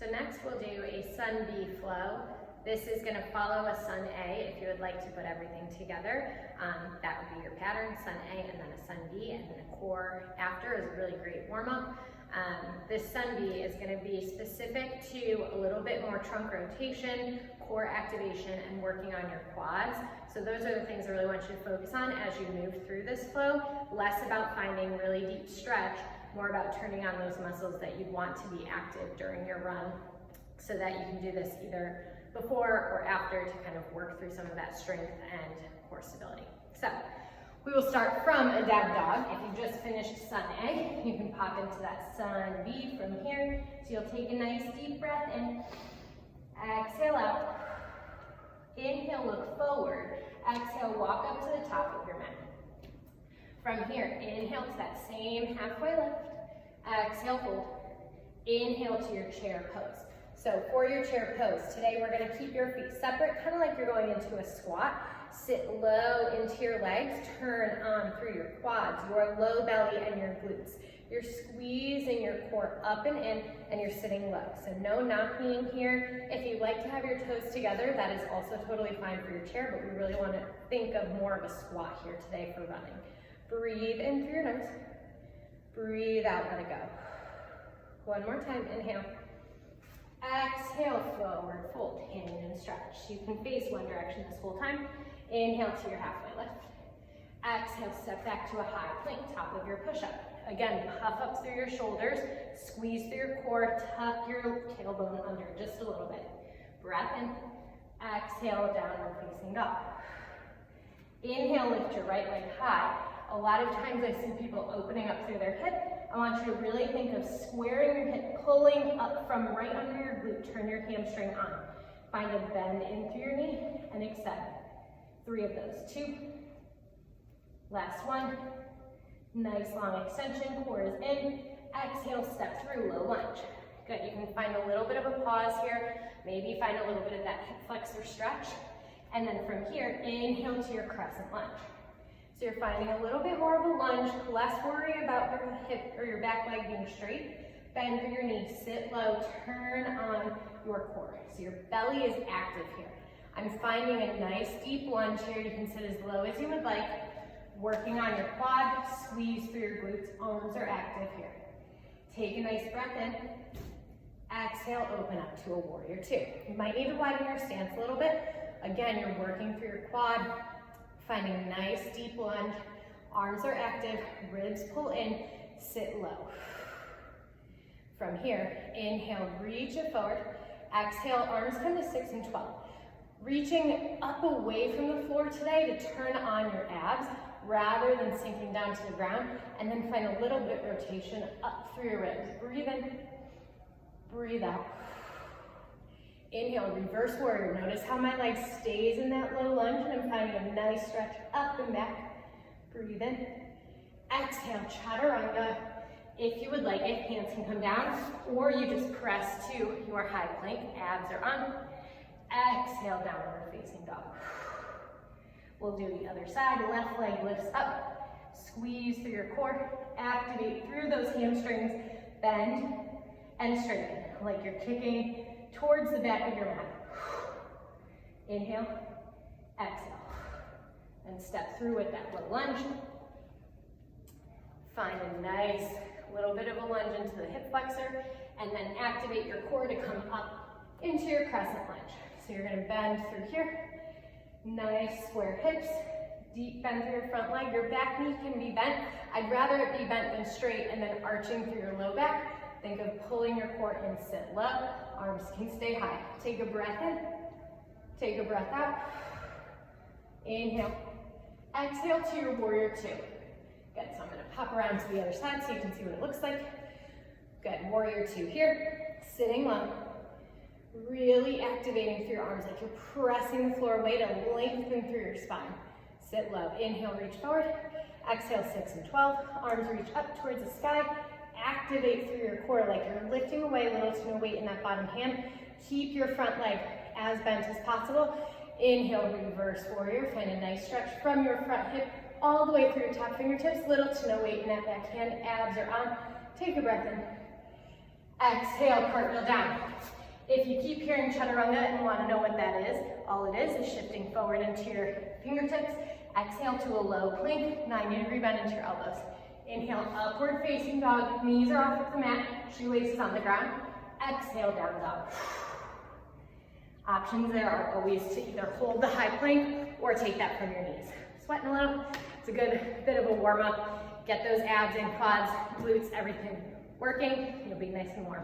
So next we'll do a Sun B flow. This is going to follow a Sun A if you would like to put everything together. That would be your pattern, Sun A and then a Sun B, and then a core after is a really great warm-up. This Sun B is going to be specific to a little bit more trunk rotation, core activation, and working on your quads. So those are the things I really want you to focus on as you move through this flow. Less about finding really deep stretch, more about turning on those muscles that you want to be active during your run so that you can do this either before or after to kind of work through some of that strength and core stability. So we will start from a dab dog. If you just finished Sun A, you can pop into that Sun B from here. So you'll take a nice deep breath in, exhale out, inhale, look forward, exhale, walk up to the top of your mat. From here, inhale to that same halfway lift, exhale, fold, inhale to your chair pose. So for your chair pose, today we're going to keep your feet separate, kind of like you're going into a squat. Sit low into your legs, turn on through your quads, your low belly, and your glutes. You're squeezing your core up and in, and you're sitting low. So no knocking here. If you'd like to have your toes together, that is also totally fine for your chair, but we really want to think of more of a squat here today for running. Breathe in through your nose. Breathe out, let it go. One more time, inhale. Exhale, forward, fold, hinge and stretch. You can face one direction this whole time. Inhale to your halfway lift. Exhale, step back to a high plank, top of your push-up. Again, puff up through your shoulders, squeeze through your core, tuck your tailbone under just a little bit. Breath in, exhale, downward facing dog. Inhale, lift your right leg high. A lot of times I see people opening up through their hip. I want you to really think of squaring your hip, pulling up from right under your glute, turn your hamstring on. Find a bend in through your knee and extend. 3 of those, 2. Last one. Nice long extension, core is in. Exhale, step through, low lunge. Good, you can find a little bit of a pause here. Maybe find a little bit of that hip flexor stretch. And then from here, inhale to your crescent lunge. So you're finding a little bit more of a lunge, less worry about your hip or your back leg being straight. Bend through your knee, sit low, turn on your core. So your belly is active here. I'm finding a nice deep lunge here. You can sit as low as you would like. Working on your quad, squeeze through your glutes, arms are active here. Take a nice breath in. Exhale, open up to a warrior 2. You might need to widen your stance a little bit. Again, you're working through your quad, finding a nice deep lunge. Arms are active, ribs pull in, sit low. From here, inhale, reach it forward. Exhale, arms come to 6 and 12. Reaching up away from the floor today to turn on your abs rather than sinking down to the ground, and then find a little bit rotation up through your ribs. Breathe in, breathe out. Inhale, reverse warrior. Notice how my leg stays in that low lunge, and I'm finding a nice stretch up and back. Breathe in. Exhale, chaturanga. If you would like it, hands can come down, or you just press to your high plank. Abs are on. Exhale, downward facing dog. We'll do the other side. Left leg lifts up. Squeeze through your core. Activate through those hamstrings. Bend and straighten, like you're kicking towards the back of your mat. Inhale, exhale, and step through with that low lunge. Find a nice little bit of a lunge into the hip flexor, and then activate your core to come up into your crescent lunge. So you're gonna bend through here. Nice square hips, deep bend through your front leg. Your back knee can be bent. I'd rather it be bent than straight, and then arching through your low back. Think of pulling your core in, sit low. Arms can stay high. Take a breath in, take a breath out. Inhale, exhale to your warrior 2. Good, so I'm gonna pop around to the other side so you can see what it looks like. Good, warrior 2 here, sitting low. Really activating through your arms like you're pressing the floor away to lengthen through your spine. Sit low, inhale, reach forward. Exhale, 6 and 12. Arms reach up towards the sky. Activate through your core like you're lifting away little to no weight in that bottom hand. Keep your front leg as bent as possible. Inhale, reverse warrior. Find a nice stretch from your front hip all the way through your top fingertips. Little to no weight in that back hand. Abs are on. Take a breath in. Exhale, cartwheel down. If you keep hearing chaturanga and want to know what that is, all it is shifting forward into your fingertips. Exhale to a low plank, 90-degree bend into your elbows. Inhale, upward facing dog, knees are off of the mat, shoelaces on the ground. Exhale, down dog. Options there are always to either hold the high plank or take that from your knees. Sweating a little? It's a good bit of a warm up. Get those abs and quads, glutes, everything working. You'll be nice and warm.